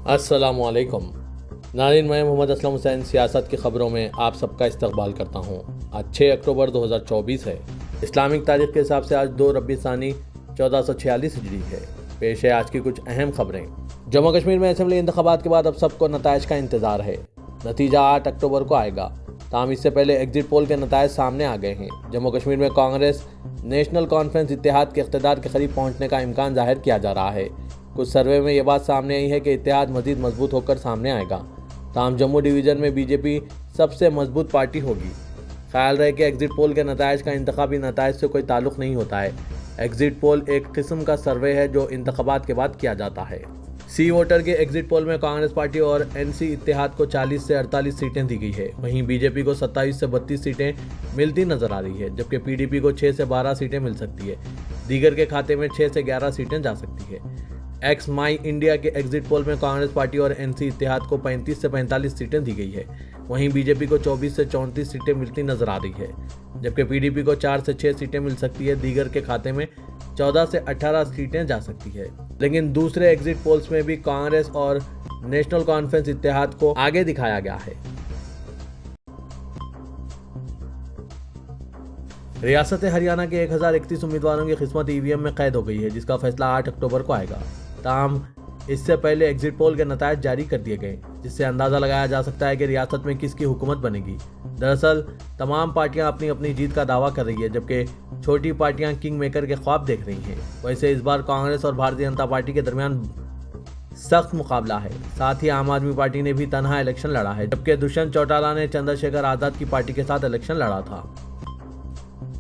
السلام علیکم ناظرین، میں محمد اسلم حسین سیاست کی خبروں میں آپ سب کا استقبال کرتا ہوں۔ آج 6 اکتوبر 2024 ہے۔ اسلامک تاریخ کے حساب سے آج 2 ربیع ثانی 1446 ہجری ہے۔ پیش ہے آج کی کچھ اہم خبریں۔ جموں کشمیر میں اسمبلی انتخابات کے بعد اب سب کو نتائج کا انتظار ہے۔ نتیجہ 8 اکتوبر کو آئے گا، تاہم اس سے پہلے ایگزٹ پول کے نتائج سامنے آ گئے ہیں۔ جموں کشمیر میں کانگریس نیشنل کانفرنس اتحاد کے اقتدار کے قریب پہنچنے کا امکان ظاہر کیا جا رہا ہے۔ کچھ سروے میں یہ بات سامنے آئی ہے کہ اتحاد مزید مضبوط ہو کر سامنے آئے گا، تاہم جموں ڈویژن میں بی جے پی سب سے مضبوط پارٹی ہوگی۔ خیال رہے کہ ایگزٹ پول کے نتائج کا انتخابی نتائج سے کوئی تعلق نہیں ہوتا ہے۔ ایگزٹ پول ایک قسم کا سروے ہے جو انتخابات کے بعد کیا جاتا ہے۔ سی ووٹر کے ایگزٹ پول میں کانگریس پارٹی اور این سی اتحاد کو 40 سے 48 سیٹیں دی گئی ہے، وہیں بی جے پی کو 27 سے 32 سیٹیں ملتی نظر آ رہی ہے، جبکہ پی ڈی پی کو 6 سے 12 سیٹیں مل سکتی ہے۔ دیگر کے کھاتے میں 6 سے 11 سیٹیں جا سکتی ہے۔ ایکس مائی انڈیا کے ایگزٹ پول میں کانگریس پارٹی اور این سی اتحاد کو 35 سے 45 سیٹیں دی گئی ہے، وہیں بی جے پی کو 24 سے 34 سیٹیں ملتی نظر آ رہی ہے، جبکہ پی ڈی پی کو 4 سے 6 سیٹیں مل سکتی ہے۔ دیگر کے کھاتے میں 14 سے 18 سیٹیں جا سکتی ہے، لیکن دوسرے ایگزٹ پولز میں بھی کانگریس اور نیشنل کانفرنس اتحاد کو آگے دکھایا گیا ہے۔ ریاست ہریانہ کے 1031 امیدواروں کی قسمت ای وی ایم میں قید ہو گئی ہے، جس کا فیصلہ 8 اکتوبر کو آئے گا۔ تاہم اس سے پہلے ایگزٹ پول کے نتائج جاری کر دیے گئے، جس سے اندازہ لگایا جا سکتا ہے کہ ریاست میں کس کی حکومت بنے گی۔ دراصل تمام پارٹیاں اپنی اپنی جیت کا دعویٰ کر رہی ہیں، جبکہ چھوٹی پارٹیاں کنگ میکر کے خواب دیکھ رہی ہیں۔ ویسے اس بار کانگریس اور بھارتیہ جنتا پارٹی کے درمیان سخت مقابلہ ہے۔ ساتھ ہی عام آدمی پارٹی نے بھی تنہا الیکشن لڑا ہے، جبکہ دشینت چوٹالہ نے چندر شیکھر آزاد کی پارٹی کے ساتھ الیکشن لڑا تھا۔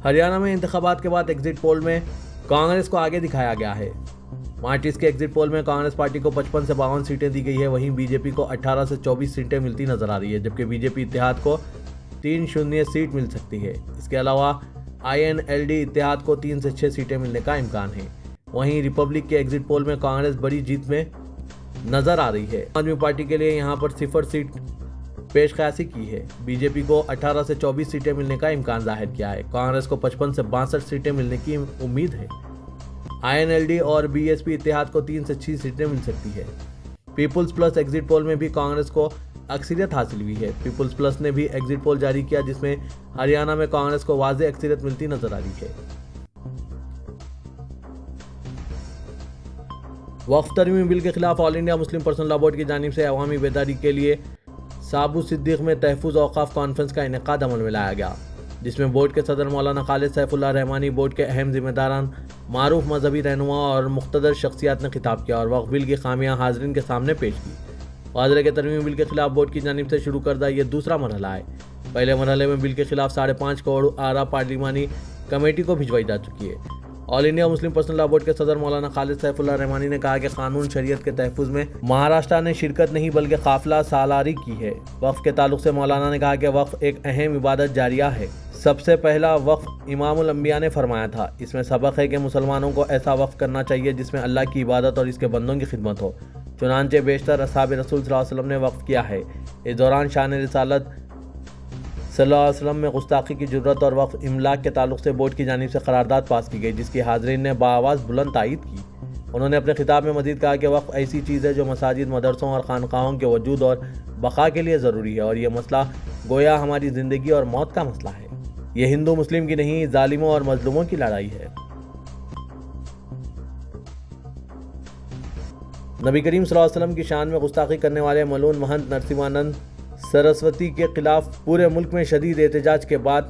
ہریانہ میں انتخابات کے بعد ایگزٹ پول میں کانگریس کو آگے دکھایا گیا ہے۔ مارٹیز کے ایگزٹ پول میں کانگریس پارٹی کو 55 سے 52 سیٹیں دی گئی ہے، وہیں بی جے پی کو 18 سے 24 سیٹیں ملتی نظر آ رہی ہے، جبکہ بی جے پی اتحاد کو 3-0 سیٹ مل سکتی ہے۔ اس کے علاوہ آئی این ایل ڈی اتحاد کو 3 سے 6 سیٹیں ملنے کا امکان ہے۔ وہیں ریپبلک کے ایگزٹ پول میں کانگریس بڑی جیت میں نظر آ رہی ہے۔ عام آدمی پارٹی کے لیے یہاں پر 0 سیٹ پیش قیاسی کی ہے۔ بی جے پی کو 18 سے 24 سیٹیں ملنے کا امکان ظاہر کیا ہے۔ کانگریس کو 55 سے 62 سیٹیں ملنے کی امید ہے۔ آئی این ایل ڈی اور بی ایس پی اتحاد کو 3 سے 6 سیٹیں مل سکتی ہے۔ پیپلز پلس ایگزٹ پول میں بھی کانگریس کو اکثریت حاصل ہوئی ہے۔ پیپلز پلس نے بھی ایگزٹ پول جاری کیا، جس میں ہریانہ میں کانگریس کو واضح اکثریت ملتی نظر آ رہی ہے۔ وقف ترمیمی بل کے خلاف all India Muslim personal law board کی جانب سے عوامی بیداری کے لیے سابو صدیق میں تحفظ اوقاف کانفرنس کا انعقاد عمل میں لایا گیا، جس میں بورڈ کے صدر مولانا خالد سیف اللہ رحمانی، بورڈ کے اہم ذمہ داران، معروف مذہبی رہنما اور مقتدر شخصیات نے خطاب کیا اور وقف بل کی خامیاں حاضرین کے سامنے پیش کی۔ واضح ہے کہ ترمیمی بل کے خلاف بورڈ کی جانب سے شروع کردہ یہ دوسرا مرحلہ ہے۔ پہلے مرحلے میں بل کے خلاف 5.5 کروڑ آراء پارلیمانی کمیٹی کو بھجوائی جا چکی ہے۔ All India Muslim personal law board کے صدر مولانا خالد سیف اللہ رحمانی نے کہا کہ قانون شریعت کے تحفظ میں مہاراشٹر نے شرکت نہیں بلکہ قافلہ سالاری کی ہے۔ وقف کے تعلق سے مولانا نے کہا کہ وقف ایک اہم عبادت جاریہ ہے۔ سب سے پہلا وقف امام الانبیاء نے فرمایا تھا۔ اس میں سبق ہے کہ مسلمانوں کو ایسا وقف کرنا چاہیے جس میں اللہ کی عبادت اور اس کے بندوں کی خدمت ہو، چنانچہ بیشتر اصحاب رسول صلی اللہ علیہ وسلم نے وقف کیا ہے۔ اس دوران شان رسالت صلی اللہ علیہ وسلم میں گستاخی کی جرات اور وقف املاک کے تعلق سے بورڈ کی جانب سے قرارداد پاس کی گئی، جس کی حاضرین نے بآواز بلند تائید کی۔ انہوں نے اپنے خطاب میں مزید کہا کہ وقف ایسی چیز ہے جو مساجد، مدرسوں اور خانقاہوں کے وجود اور بقا کے لیے ضروری ہے، اور یہ مسئلہ گویا ہماری زندگی اور موت کا مسئلہ ہے۔ یہ ہندو مسلم کی نہیں، ظالموں اور مظلوموں کی لڑائی ہے۔ نبی کریم صلی اللہ علیہ وسلم کی شان میں گستاخی کرنے والے ملعون مہنت نرسمہانند سرسوتی کے خلاف پورے ملک میں شدید احتجاج کے بعد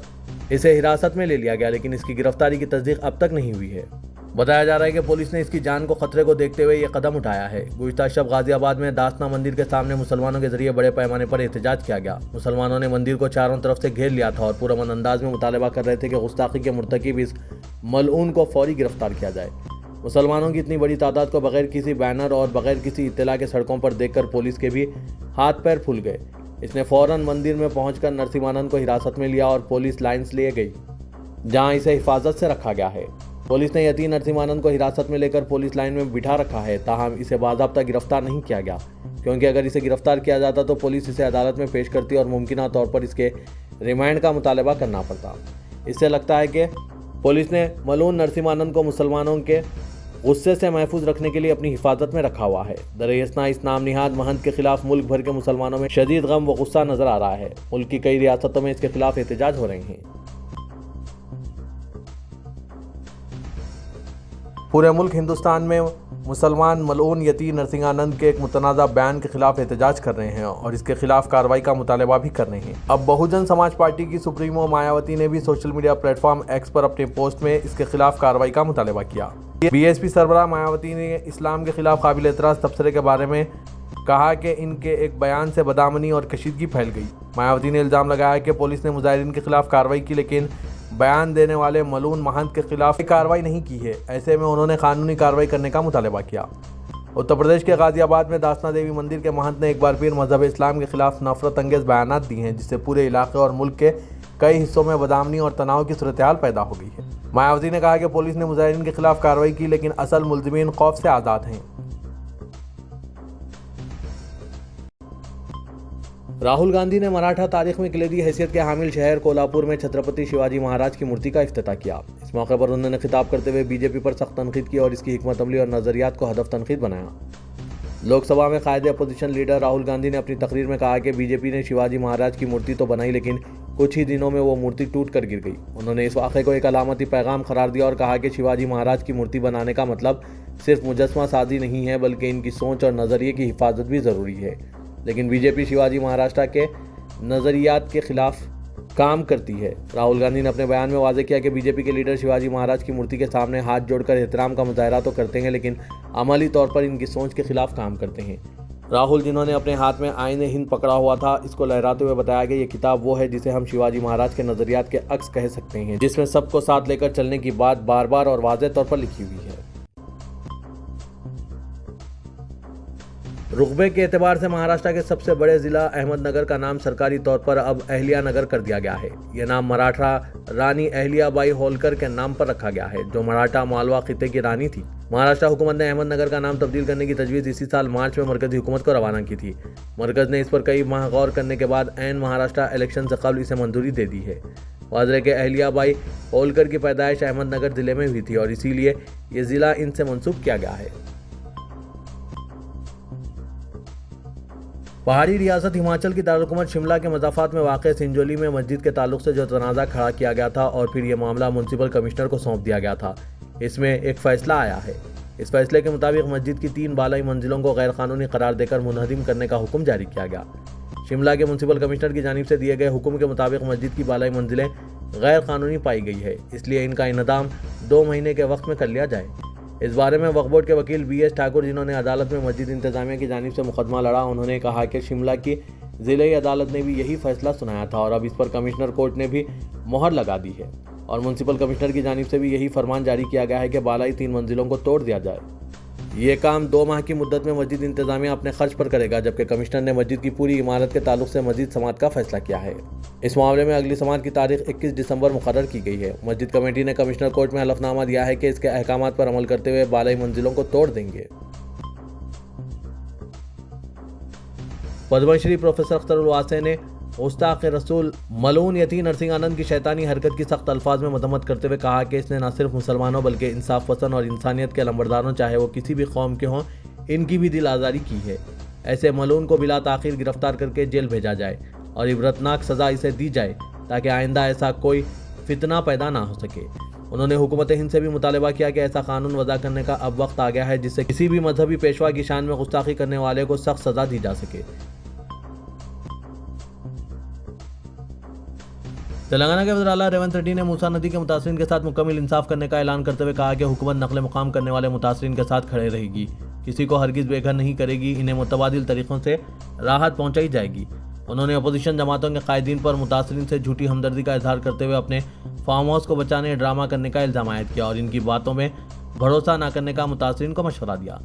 اسے حراست میں لے لیا گیا، لیکن اس کی گرفتاری کی تصدیق اب تک نہیں ہوئی ہے۔ بتایا جا رہا ہے کہ پولیس نے اس کی جان کو خطرے کو دیکھتے ہوئے یہ قدم اٹھایا ہے۔ گزشتہ شب غازی آباد میں داسنا مندر کے سامنے مسلمانوں کے ذریعے بڑے پیمانے پر احتجاج کیا گیا۔ مسلمانوں نے مندر کو چاروں طرف سے گھیر لیا تھا اور پرامن انداز میں مطالبہ کر رہے تھے کہ گستاخی کے مرتکب اس ملعون کو فوری گرفتار کیا جائے۔ مسلمانوں کی اتنی بڑی تعداد کو بغیر کسی بینر اور بغیر کسی اطلاع کے سڑکوں پر دیکھ کر پولیس کے بھی ہاتھ پیر پھول گئے۔ اس نے فوراً مندر میں پہنچ کر نرسمہانند کو حراست میں لیا اور پولیس لائنز لے گئی، جہاں اسے حفاظت سے رکھا گیا ہے۔ پولیس نے یتیم نرسمہانند کو حراست میں لے کر پولیس لائن میں بٹھا رکھا ہے، تاہم اسے باضابطہ گرفتار نہیں کیا گیا، کیونکہ اگر اسے گرفتار کیا جاتا تو پولیس اسے عدالت میں پیش کرتی اور ممکنہ طور پر اس کے ریمانڈ کا مطالبہ کرنا پڑتا۔ اس سے لگتا ہے کہ پولیس نے ملعون نرسمہانند کو مسلمانوں کے غصے سے محفوظ رکھنے کے لیے اپنی حفاظت میں رکھا ہوا ہے۔ دریں اثنا اس نام نہاد مہنت کے خلاف ملک بھر کے مسلمانوں میں شدید غم و غصہ نظر آ رہا ہے۔ ملک کی کئی ریاستوں میں اس کے خلاف احتجاج ہو رہے ہیں۔ پورے ملک ہندوستان میں مسلمان ملعون یتی نرسنگھانند کے ایک متنازع بیان کے خلاف احتجاج کر رہے ہیں اور اس کے خلاف کارروائی کا مطالبہ بھی کر رہے ہیں۔ اب بہوجن سماج پارٹی کی سپریمو مایاوتی نے بھی سوشل میڈیا پلیٹ فارم ایکس پر اپنے پوسٹ میں اس کے خلاف کارروائی کا مطالبہ کیا۔ بی ایس پی سربراہ مایاوتی نے اسلام کے خلاف قابل اعتراض تبصرے کے بارے میں کہا کہ ان کے ایک بیان سے بدامنی اور کشیدگی پھیل گئی۔ مایاوتی نے الزام لگایا کہ پولیس نے مظاہرین کے خلاف کارروائی کی لیکن بیان دینے والے ملعون مہنت کے خلاف کارروائی نہیں کی ہے۔ ایسے میں انہوں نے قانونی کارروائی کرنے کا مطالبہ کیا۔ اتر پردیش کے غازی آباد میں داسنا دیوی مندر کے مہنت نے ایک بار پھر مذہب اسلام کے خلاف نفرت انگیز بیانات دی ہیں جس سے پورے علاقے اور ملک کے کئی حصوں میں بدامنی اور تناؤ کی صورتحال پیدا ہو گئی ہے۔ مایاوتی نے کہا کہ پولیس نے مظاہرین کے خلاف کارروائی کی لیکن اصل ملزمین خوف سے آزاد ہیں۔ راہل گاندھی نے مراٹھا تاریخ میں کلیدی حیثیت کے حامل شہر کولہاپور میں چھترپتی شیواجی مہاراج کی مورتی کا افتتاح کیا۔ اس موقع پر انہوں نے خطاب کرتے ہوئے بی جے پی پر سخت تنقید کی اور اس کی حکمت عملی اور نظریات کو ہدف تنقید بنایا۔ لوک سبھا میں قائد اپوزیشن لیڈر راہل گاندھی نے اپنی تقریر میں کہا کہ بی جے پی نے شیواجی مہاراج کی مورتی تو بنائی لیکن کچھ ہی دنوں میں وہ مورتی ٹوٹ کر گر گئی۔ انہوں نے اس واقعے کو ایک علامتی پیغام قرار دیا اور کہا کہ شیواجی مہاراج کی مورتی بنانے کا مطلب صرف مجسمہ سازی نہیں ہے بلکہ ان کی سوچ اور نظریے کی حفاظت بھی ضروری ہے۔ لیکن بی جے پی شیواجی مہاراج کے نظریات کے خلاف کام کرتی ہے۔ راہل گاندھی نے اپنے بیان میں واضح کیا کہ بی جے پی کے لیڈر شیواجی مہاراج کی مورتی کے سامنے ہاتھ جوڑ کر احترام کا مظاہرہ تو کرتے ہیں لیکن عملی طور پر ان کی سوچ کے خلاف کام کرتے ہیں۔ راہل جنہوں نے اپنے ہاتھ میں آئین ہند پکڑا ہوا تھا اس کو لہراتے ہوئے بتایا کہ یہ کتاب وہ ہے جسے ہم شیواجی مہاراج کے نظریات کے عکس کہہ سکتے ہیں جس میں سب کو ساتھ لے کر چلنے کی بات بار بار اور واضح طور پر لکھی ہوئی ہے۔ رقبے کے اعتبار سے مہاراشٹر کے سب سے بڑے ضلع احمد نگر کا نام سرکاری طور پر اب اہلیہ نگر کر دیا گیا ہے۔ یہ نام مراٹھا رانی اہلیہ بائی ہولکر کے نام پر رکھا گیا ہے جو مراٹھا مالوا خطے کی رانی تھی۔ مہاراشٹر حکومت نے احمد نگر کا نام تبدیل کرنے کی تجویز اسی سال مارچ میں مرکزی حکومت کو روانہ کی تھی۔ مرکز نے اس پر کئی ماہ غور کرنے کے بعد عین مہاراشٹر الیکشن سے قبل اسے منظوری دے دی ہے۔ واضح ہے کہ اہلیہ بائی ہولکر کی پیدائش احمد نگر ضلع میں ہوئی تھی اور اسی لیے یہ ضلع ان سے منسوب کیا گیا ہے۔ پہاڑی ریاست ہماچل کی دارالحکومت شملہ کے مضافات میں واقع سنجولی میں مسجد کے تعلق سے جو تنازع کھڑا کیا گیا تھا اور پھر یہ معاملہ میونسپل کمشنر کو سونپ دیا گیا تھا، اس میں ایک فیصلہ آیا ہے۔ اس فیصلے کے مطابق مسجد کی 3 بالائی منزلوں کو غیر قانونی قرار دے کر منہدم کرنے کا حکم جاری کیا گیا۔ شملہ کے میونسپل کمشنر کی جانب سے دیے گئے حکم کے مطابق مسجد کی بالائی منزلیں غیر قانونی پائی گئی ہے، اس لیے ان کا انہدام 2 مہینے کے وقت میں کر لیا جائے۔ اس بارے میں وقف بورڈ کے وکیل بی ایس ٹھاکر جنہوں نے عدالت میں مسجد انتظامیہ کی جانب سے مقدمہ لڑا، انہوں نے کہا کہ شملہ کی ضلعی عدالت نے بھی یہی فیصلہ سنایا تھا اور اب اس پر کمشنر کورٹ نے بھی مہر لگا دی ہے اور میونسپل کمشنر کی جانب سے بھی یہی فرمان جاری کیا گیا ہے کہ بالائی 3 منزلوں کو توڑ دیا جائے۔ یہ کام 2 ماہ کی مدت میں مسجد انتظامیہ اپنے خرچ پر کرے گا، جبکہ کمشنر نے مسجد کی پوری عمارت کے تعلق سے مزید سماعت کا فیصلہ کیا ہے۔ اس معاملے میں اگلی سماعت کی تاریخ 21 دسمبر مقرر کی گئی ہے۔ مسجد کمیٹی نے کمشنر کورٹ میں حلف نامہ دیا ہے کہ اس کے احکامات پر عمل کرتے ہوئے بالائی منزلوں کو توڑ دیں گے۔ پدم شری پروفیسر اختر الواسع نے گستاخ رسول ملعون یتی نرسنگھانند کی شیطانی حرکت کی سخت الفاظ میں مذمت کرتے ہوئے کہا کہ اس نے نہ صرف مسلمانوں بلکہ انصاف پسند اور انسانیت کے علمبرداروں چاہے وہ کسی بھی قوم کے ہوں ان کی بھی دل آزاری کی ہے۔ ایسے ملعون کو بلا تاخیر گرفتار کر کے جیل بھیجا جائے اور عبرتناک سزا اسے دی جائے تاکہ آئندہ ایسا کوئی فتنہ پیدا نہ ہو سکے۔ انہوں نے حکومت ہند سے بھی مطالبہ کیا کہ ایسا قانون وضع کرنے کا اب وقت آ گیا ہے جس سے کسی بھی مذہبی پیشوا کی شان میں گستاخی کرنے والے کو سخت سزا دی جا سکے۔ تلنگانہ کے وزیر اعلیٰ ریونت ریڈی نے موسیٰ ندی کے متاثرین کے ساتھ مکمل انصاف کرنے کا اعلان کرتے ہوئے کہا کہ حکومت نقل مقام کرنے والے متاثرین کے ساتھ کھڑے رہے گی، کسی کو ہرگز بے گھر نہیں کرے گی، انہیں متبادل طریقوں سے راحت پہنچائی جائے گی۔ انہوں نے اپوزیشن جماعتوں کے قائدین پر متاثرین سے جھوٹی ہمدردی کا اظہار کرتے ہوئے اپنے فارم ہاؤس کو بچانے ڈرامہ کرنے کا الزام عائد کیا اور ان کی باتوں میں بھروسہ نہ کرنے کا متاثرین کو مشورہ دیا۔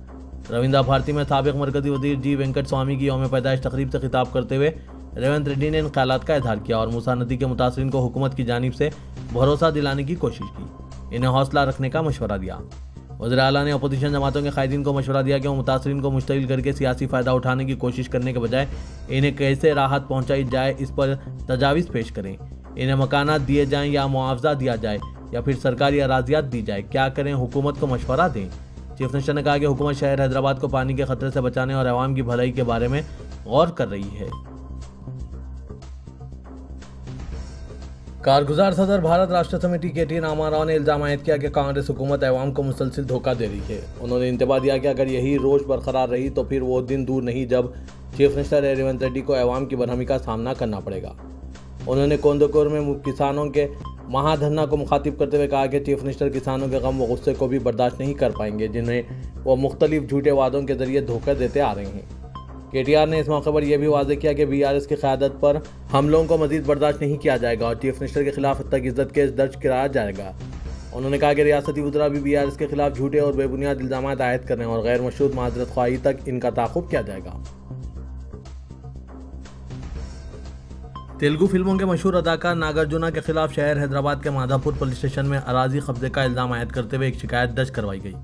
رویندر بھارتی میں سابق مرکزی وزیر جی وینکٹ سوامی کی یوم پیدائش تقریب سے خطاب کرتے ہوئے ریونت ریڈی نے ان خیالات کا اظہار کیا اور موسیٰ ندی کے متاثرین کو حکومت کی جانب سے بھروسہ دلانے کی کوشش کی، انہیں حوصلہ رکھنے کا مشورہ دیا۔ وزیر اعلیٰ نے اپوزیشن جماعتوں کے قائدین کو مشورہ دیا کہ وہ متاثرین کو مشتعل کر کے سیاسی فائدہ اٹھانے کی کوشش کرنے کے بجائے انہیں کیسے راحت پہنچائی جائے اس پر تجاویز پیش کریں، انہیں مکانات دیے جائیں یا معاوضہ دیا جائے یا پھر سرکاری اراضیات دی جائے، کیا کریں، حکومت کو مشورہ دیں۔ چیف منسٹر نے کہا کہ حکومت شہر حیدرآباد کو پانی کے خطرے سے بچانے اور عوام کی بھلائی کے بارے میں غور کر رہی ہے۔ کارگزار صدر بھارت راشٹر سمیتی کے راما راؤ نے الزام عائد کیا کہ کانگریس حکومت عوام کو مسلسل دھوکہ دے رہی ہے۔ انہوں نے انتباہ دیا کہ اگر یہی روش برقرار رہی تو پھر وہ دن دور نہیں جب چیف منسٹر ریونت ریڈی کو عوام کی برہمی کا سامنا کرنا پڑے گا۔ انہوں نے کوندکور میں کسانوں کے مہا دھرنا کو مخاطب کرتے ہوئے کہا کہ چیف منسٹر کسانوں کے غم و غصے کو بھی برداشت نہیں کر پائیں گے جنہیں وہ مختلف جھوٹے وعدوں کے ذریعے دھوکہ دیتے آ رہے ہیں۔ کے ٹی آر نے اس موقع پر یہ بھی واضح کیا کہ بی آر ایس کی قیادت پر حملوں کو مزید برداشت نہیں کیا جائے گا اور چیف منسٹر کے خلاف حد تک عزت کیس درج کرایا جائے گا۔ انہوں نے کہا کہ ریاستی وزراء بھی بی آر ایس کے خلاف جھوٹے اور بے بنیاد الزامات عائد کر رہے ہیں اور غیر مشروط معذرت خواہی تک ان کا تعاقب کیا جائے گا۔ تیلگو فلموں کے مشہور اداکار ناگارجنا کے خلاف شہر حیدرآباد کے مادھاپور پولیس اسٹیشن میں اراضی قبضے کا الزام عائد کرتے ہوئے ایک شکایت درج کروائی گئی۔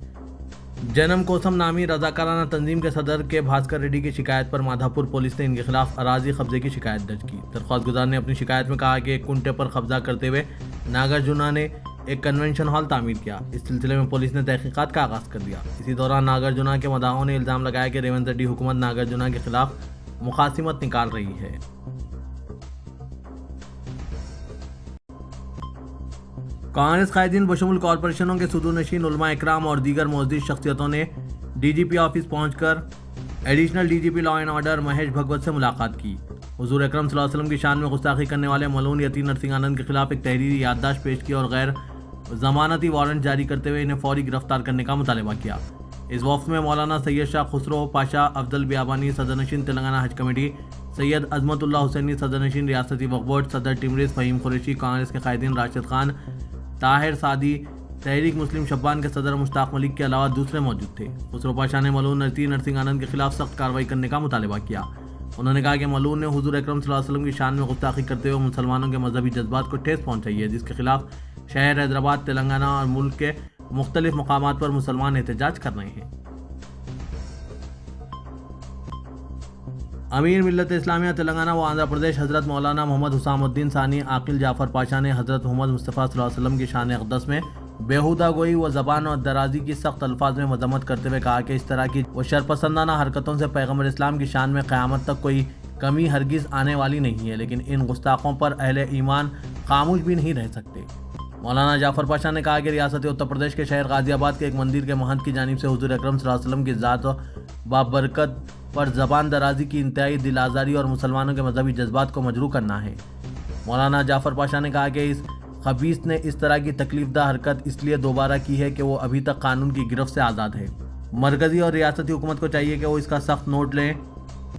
جنم کوسم نامی رضاکارانہ تنظیم کے صدر کے بھاسکر ریڈی کی شکایت پر مادھاپور پولیس نے ان کے خلاف اراضی قبضے کی شکایت درج کی۔ درخواست گزار نے اپنی شکایت میں کہا کہ ایک کنٹے پر قبضہ کرتے ہوئے ناگارجنا نے ایک کنونشن ہال تعمیر کیا۔ اس سلسلے میں پولیس نے تحقیقات کا آغاز کر دیا۔ اسی دوران ناگارجنا کے مداحوں نے الزام لگایا کہ ریونت ریڈی حکومت ناگارجنا کے خلاف مخاصمت نکال رہی ہے۔ کانگریس قائدین بشمول کارپوریشنوں کے صدور نشین علماء اکرام اور دیگر معزز شخصیتوں نے ڈی جی پی آفس پہنچ کر additional D G P law and order Mahesh Bhagwat سے ملاقات کی۔ حضور اکرم صلی اللہ علیہ وسلم کی شان میں گستاخی کرنے والے ملعون یتی نرسنگ آنند کے خلاف ایک تحریری یادداشت پیش کی اور غیر ضمانتی وارنٹ جاری کرتے ہوئے انہیں فوری گرفتار کرنے کا مطالبہ کیا۔ اس وفد میں مولانا سید شاہ خسرو پاشا افضل بیابانی صدر نشین تلنگانہ حج کمیٹی، سید عظمت اللہ حسینی صدر نشین ریاستی وقف بورڈ، صدر ٹیمریز فہیم قریشی، کانگریس کے قائدین راشد خان، طاہر سعدی، تحریک مسلم شبان کے صدر مشتاق ملک کے علاوہ دوسرے موجود تھے۔ خسرو پاشا نے ملعون یتی نرسنگ آنند کے خلاف سخت کارروائی کرنے کا مطالبہ کیا۔ انہوں نے کہا کہ ملعون نے حضور اکرم صلی اللہ علیہ وسلم کی شان میں گستاخی کرتے ہوئے مسلمانوں کے مذہبی جذبات کو ٹھیس پہنچائی ہے، جس کے خلاف شہر حیدرآباد، تلنگانہ اور ملک کے مختلف مقامات پر مسلمان احتجاج کر رہے ہیں۔ امیر ملت اسلامیہ تلنگانہ و آندھرا پردیش حضرت مولانا محمد حسام الدین ثانی عاقل جعفر پاشا نے حضرت محمد مصطفیٰ صلی اللہ علیہ وسلم کی شان اقدس میں بیہودہ گوئی و زبان اور درازی کی سخت الفاظ میں مذمت کرتے ہوئے کہا کہ اس طرح کی و شرپسندانہ حرکتوں سے پیغمبر اسلام کی شان میں قیامت تک کوئی کمی ہرگز آنے والی نہیں ہے، لیکن ان گستاخوں پر اہل ایمان خاموش بھی نہیں رہ سکتے۔ مولانا جعفر پاشا نے کہا کہ ریاست اتر پردیش کے شہر غازی آباد کے ایک مندر کے مہنت کی جانب سے حضور اکرم صلی اللہ علیہ وسلم کی ذات و بابرکت پر زبان درازی کی انتہائی دل آزاری اور مسلمانوں کے مذہبی جذبات کو مجروح کرنا ہے۔ مولانا جعفر پاشا نے کہا کہ اس خبیث نے اس طرح کی تکلیف دہ حرکت اس لیے دوبارہ کی ہے کہ وہ ابھی تک قانون کی گرفت سے آزاد ہے۔ مرکزی اور ریاستی حکومت کو چاہیے کہ وہ اس کا سخت نوٹ لیں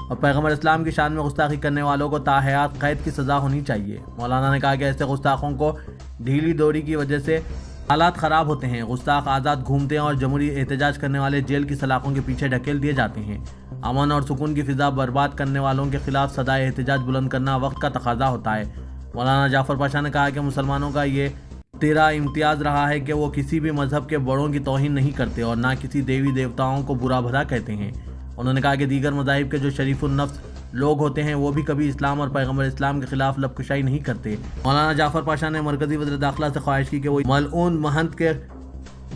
اور پیغمبر اسلام کی شان میں گستاخی کرنے والوں کو تا حیات قید کی سزا ہونی چاہیے۔ مولانا نے کہا کہ ایسے گستاخوں کو ڈھیلی ڈوری کی وجہ سے حالات خراب ہوتے ہیں، گستاخ آزاد گھومتے ہیں اور جمہوری احتجاج کرنے والے جیل کی سلاخوں کے پیچھے ڈھکیل دیے جاتے ہیں۔ امن اور سکون کی فضا برباد کرنے والوں کے خلاف صدائے احتجاج بلند کرنا وقت کا تقاضا ہوتا ہے۔ مولانا جعفر پاشا نے کہا کہ مسلمانوں کا یہ تیرا امتیاز رہا ہے کہ وہ کسی بھی مذہب کے بڑوں کی توہین نہیں کرتے اور نہ کسی دیوی دیوتاؤں کو برا بھلا کہتے ہیں۔ انہوں نے کہا کہ دیگر مذاہب کے جو شریف النفس لوگ ہوتے ہیں وہ بھی کبھی اسلام اور پیغمبر اسلام کے خلاف لب کشائی نہیں کرتے۔ مولانا جعفر پاشا نے مرکزی وزیر داخلہ سے خواہش کی کہ وہ ملعون مہنت کے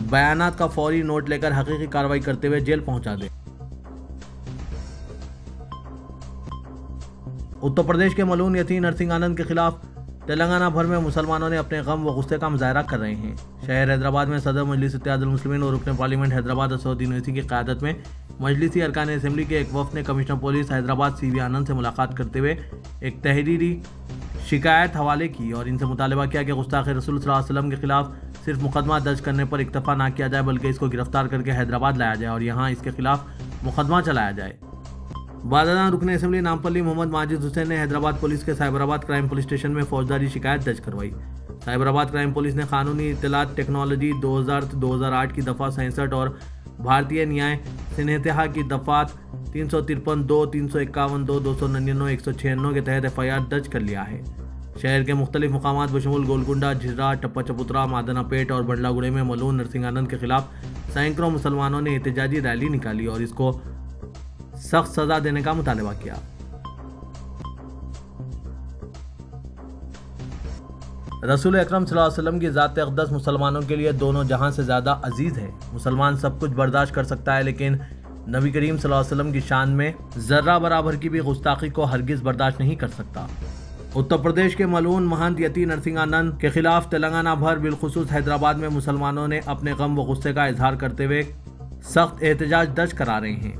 بیانات کا فوری نوٹ لے کر حقیقی کارروائی کرتے ہوئے جیل پہنچا دے۔ اتر پردیش کے ملعون یتی نرسنگ آنند کے خلاف تلنگانہ بھر میں مسلمانوں نے اپنے غم و غصے کا مظاہرہ کر رہے ہیں۔ شہر حیدرآباد میں صدر مجلس اتحاد المسلمین اور رکن پارلیمنٹ حیدرآباد اسدالدین اویسی کی قیادت میں مجلسی ارکان اسمبلی کے ایک وفد نے کمشنر پولیس حیدرآباد سی وی آنند سے ملاقات کرتے ہوئے ایک تحریری شکایت حوالے کی اور ان سے مطالبہ کیا کہ گستاخ رسول صلی اللہ علیہ وسلم کے خلاف صرف مقدمہ درج کرنے پر اکتفا نہ کیا جائے بلکہ اس کو گرفتار کر کے حیدرآباد لایا جائے اور یہاں اس کے خلاف مقدمہ چلایا جائے۔ بادران رکن اسمبلی نامپلی محمد ماجد حسین نے حیدرآباد پولیس کے سائبر آباد کرائم پولیس اسٹیشن میں فوجداری شکایت درج کروائی۔ سائبر آباد کرائم پولیس نے قانونی اطلاعات ٹیکنالوجی 2000-2008 کی دفعہ 66 اور بھارتیہ نیائے سنہتہ کی دفعات 353(2), 351(2), 299، 196 کے تحت ایف آئی آر درج کر لیا ہے۔ شہر کے مختلف مقامات بشمول گولکنڈہ، جھرا، ٹپا چپوترا، مادنا پیٹ اور بنڈلا گڑے میں ملعون نرسنگ آنند کے خلاف سینکڑوں مسلمانوں نے احتجاجی ریلی نکالی اور اس کو سخت سزا دینے کا مطالبہ کیا۔ رسول اکرم صلی اللہ علیہ وسلم کی ذات اقدس مسلمانوں کے لیے دونوں جہاں سے زیادہ عزیز ہے۔ مسلمان سب کچھ برداشت کر سکتا ہے، لیکن نبی کریم صلی اللہ علیہ وسلم کی شان میں ذرہ برابر کی بھی گستاخی کو ہرگز برداشت نہیں کر سکتا۔ اتر پردیش کے ملعون مہنت یتی نرسنگانند کے خلاف تلنگانہ بھر بالخصوص حیدرآباد میں مسلمانوں نے اپنے غم و غصے کا اظہار کرتے ہوئے سخت احتجاج درج کرا رہے ہیں۔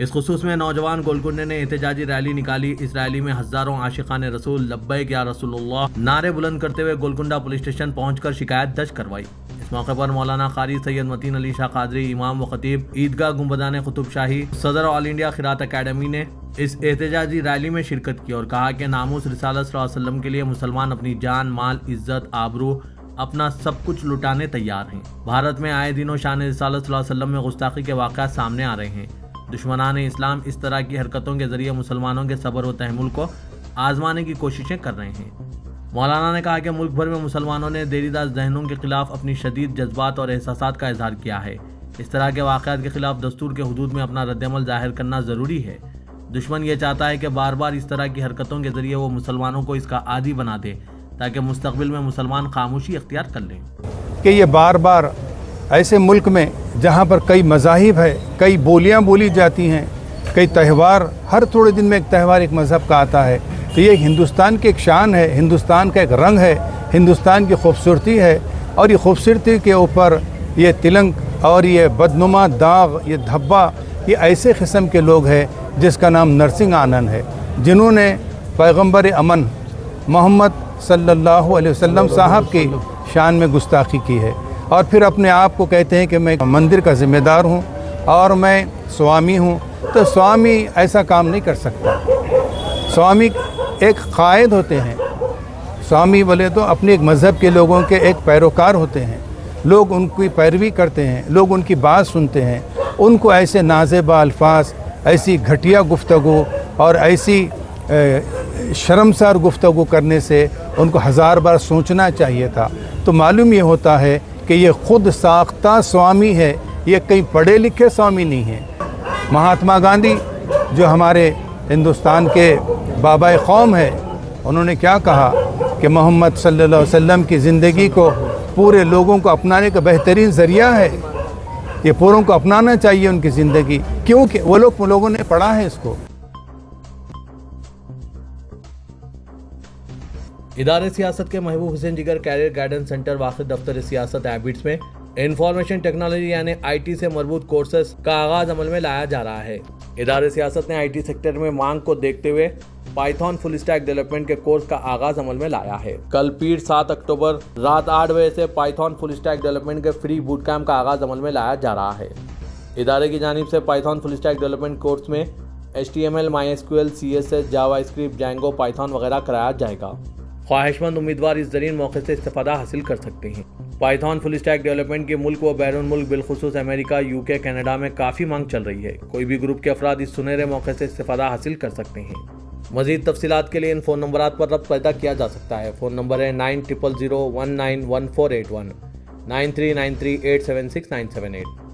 اس خصوص میں نوجوان گولکنڈے نے احتجاجی ریلی نکالی۔ اس ریلی میں ہزاروں عاشقان رسول لبیک یا رسول اللہ نعرے بلند کرتے ہوئے گولکنڈہ پولیس اسٹیشن پہنچ کر شکایت درج کروائی۔ اس موقع پر مولانا قاری سید متین علی شاہ قادری، امام و خطیب عیدگاہ گنبدان قطب شاہی، صدر آل انڈیا قرات اکیڈمی نے اس احتجاجی ریلی میں شرکت کی اور کہا کہ ناموس رسالت صلی اللہ علیہ وسلم کے لیے مسلمان اپنی جان، مال، عزت، آبرو، اپنا سب کچھ لٹانے تیار ہیں۔ بھارت میں آئے دنوں شان رسالت صلی اللہ علیہ وسلم میں گستاخی کے واقعات سامنے آ رہے ہیں۔ دشمنان اسلام اس طرح کی حرکتوں کے ذریعے مسلمانوں کے صبر و تحمل کو آزمانے کی کوششیں کر رہے ہیں۔ مولانا نے کہا کہ ملک بھر میں مسلمانوں نے دیریداز ذہنوں کے خلاف اپنی شدید جذبات اور احساسات کا اظہار کیا ہے۔ اس طرح کے واقعات کے خلاف دستور کے حدود میں اپنا رد عمل ظاہر کرنا ضروری ہے۔ دشمن یہ چاہتا ہے کہ بار بار اس طرح کی حرکتوں کے ذریعے وہ مسلمانوں کو اس کا عادی بنا دے تاکہ مستقبل میں مسلمان خاموشی اختیار کر لیں۔ کہ یہ بار بار ایسے ملک میں جہاں پر کئی مذاہب ہے، کئی بولیاں بولی جاتی ہیں، کئی تہوار، ہر تھوڑے دن میں ایک تہوار ایک مذہب کا آتا ہے، تو یہ ہندوستان کی ایک شان ہے، ہندوستان کا ایک رنگ ہے، ہندوستان کی خوبصورتی ہے، اور یہ خوبصورتی کے اوپر یہ تلنگ اور یہ بدنما داغ، یہ دھبا، یہ ایسے قسم کے لوگ ہیں جس کا نام نرسنگ آنند ہے، جنہوں نے پیغمبر امن محمد صلی اللہ علیہ وسلم صاحب کی شان میں گستاخی کی ہے، اور پھر اپنے آپ کو کہتے ہیں کہ میں مندر کا ذمہ دار ہوں اور میں سوامی ہوں۔ تو سوامی ایسا کام نہیں کر سکتا۔ سوامی ایک قائد ہوتے ہیں، سوامی بولے تو اپنے ایک مذہب کے لوگوں کے ایک پیروکار ہوتے ہیں، لوگ ان کی پیروی کرتے ہیں، لوگ ان کی بات سنتے ہیں، ان کو ایسے نازیبا الفاظ، ایسی گھٹیا گفتگو اور ایسی شرمسار گفتگو کرنے سے ان کو ہزار بار سوچنا چاہیے تھا۔ تو معلوم یہ ہوتا ہے کہ یہ خود ساختہ سوامی ہے، یہ کئی پڑھے لکھے سوامی نہیں ہیں۔ مہاتما گاندھی جو ہمارے ہندوستان کے بابا قوم ہے، انہوں نے کیا کہا کہ محمد صلی اللہ علیہ وسلم کی زندگی کو پورے لوگوں کو اپنانے کا بہترین ذریعہ ہے، یہ پوروں کو اپنانا چاہیے ان کی زندگی، کیونکہ وہ لوگوں نے پڑھا ہے اس کو۔ ادارے سیاست کے محبوب حسین جگر کیریئر گائیڈنس سینٹر واقع دفتر سیاست ایبٹس میں انفارمیشن ٹیکنالوجی یعنی آئی ٹی سے مربوط کورسز کا آغاز عمل میں لایا جا رہا ہے۔ ادارے سیاست نے آئی ٹی سیکٹر میں مانگ کو دیکھتے ہوئے پائتھن فل اسٹیک ڈیولپمنٹ کے کورس کا آغاز عمل میں لایا ہے۔ کل پیر 7 اکتوبر رات 8 بجے سے پائتھن فل اسٹیک ڈیولپمنٹ کے فری بوٹ کیمپ کا آغاز عمل میں لایا جا رہا ہے۔ ادارے کی جانب سے Python full stack development course میں HTML، MySQL، CSS، JavaScript, Django, Python وغیرہ کرایا جائے گا۔ خواہش مند امیدوار اس زرین موقع سے استفادہ حاصل کر سکتے ہیں۔ پائتھن فل اسٹیک ڈیولپمنٹ کی ملک و بیرون ملک بالخصوص امریکہ، UK، کینیڈا میں کافی مانگ چل رہی ہے۔ کوئی بھی گروپ کے افراد اس سنہرے موقع سے استفادہ حاصل کر سکتے ہیں۔ مزید تفصیلات کے لیے ان فون نمبرات پر رابطہ پیدا کیا جا سکتا ہے۔ فون نمبر ہے 9000191481 9393876978۔